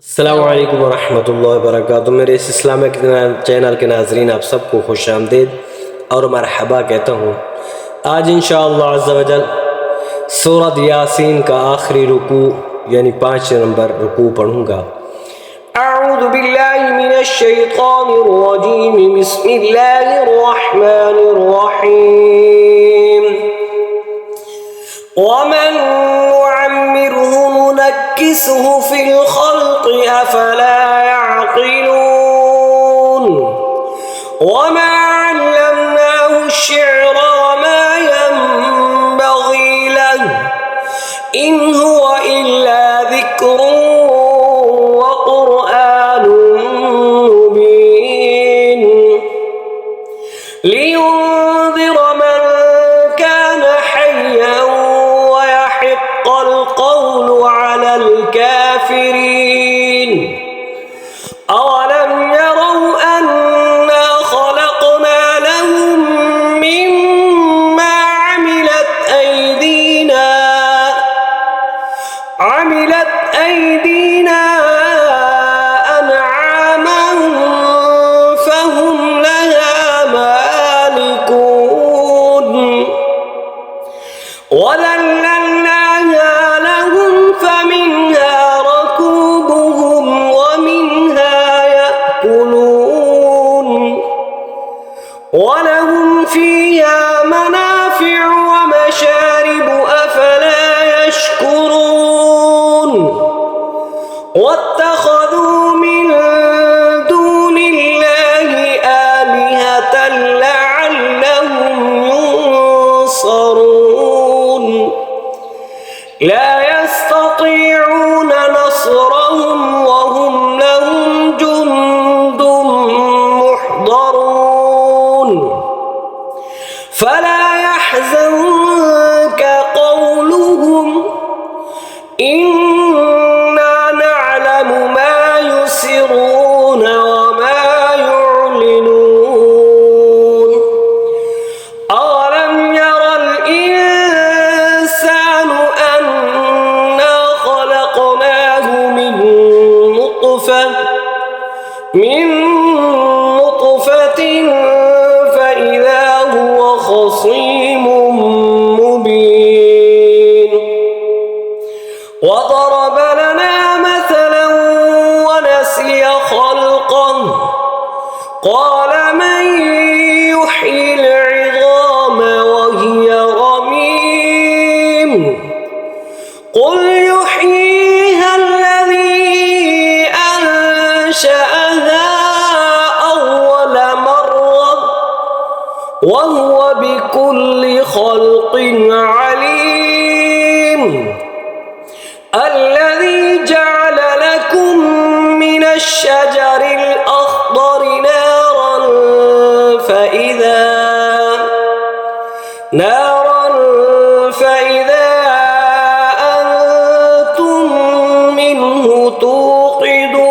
अस्सलाम वालेकुम वरहमतुल्लाहि वबरकातुहू। मेरे इस इस्लामिक चैनल के नाजरीन आप सबको खुश आमदीद और मरहबा कहता हूँ। आज इंशाअल्लाह अज़्ज़ा वजल सूरत यासीन का आखिरी रुकू यानी 5 नंबर रुकू पढ़ूँगा। अऊज़ु बिल्लाहि मिनश शैतानिर रजीम, बिस्मिल्लाहिर रहमानिर रहीम। वमन नुअम्मिरहु नुनक्किसहु फिल खल्क़ि अफला यअक़िलून। वमा अल्लमनाहु अश्शिअ्र वमा यंबग़ी लहु इन हुव इल्ला ज़िक्रुन व क़ुरआनुम मुबीन लियुन्ज़िर मन कान हय्यन व यहिक़्क़ल क़ौलु अलल काफ़िरीन। अवलम यरौ अन्ना ख़लक़ना लहुम मिम्मा अमिलत अयदीना अनआमन फहुम लहा मालिकून। वज़ल्ललनाहा लहुम फमिन्हा रकूबुहुम वमिन्हा यअकुलून वलहुम फ़ीहा मनाफ़िअ वमशारिब अफ़ला यशकुरून। वत्तख़ज़ू मिन दूनिल्लाहि आलिहतन लअल्लहुम युनसरून। ला यस्ततीऊन नस्रहुम वहुम लहुम जुन्दुम मुहज़रून। फला यहज़ुनक क़ौलुहुम इन्ना नअलमु मा युसिर्रून वमा युअलिनून। अवलम यरल इंसानु अन्ना ख़लक़नाहु मिन नुत्फ़तिन फ़इज़ा हुव ख़सीमुम मुबीन। वضرب لنا مثلا ونسي خلقه قال من يحيي العظام وهي رميم قل يحييها الذي أنشأها أول مرة وهو بكل خلق عليم الذي جعل لكم من الشجر الأخضر نارا فإذا أنتم منه توقدون.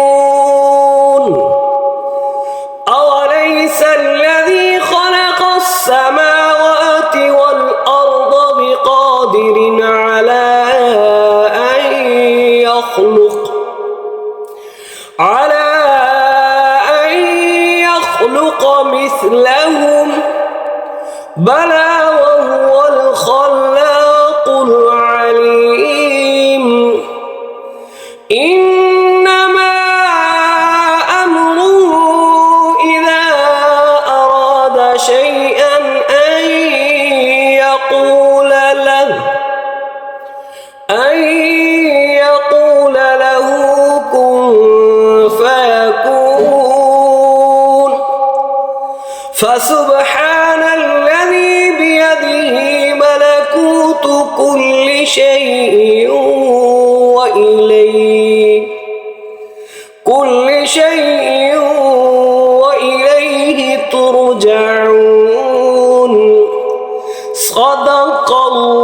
أوليس الذي خلق السماوات والأرض بقادر على أن يخلق مثلهم بلى وهو الخلاق العليم. إنما أمره إذا أراد شيئا أن يقول له كن فيكون. فسبحان الذي بيده ملكوت كل شيء وإليه ترجعون. صدق الله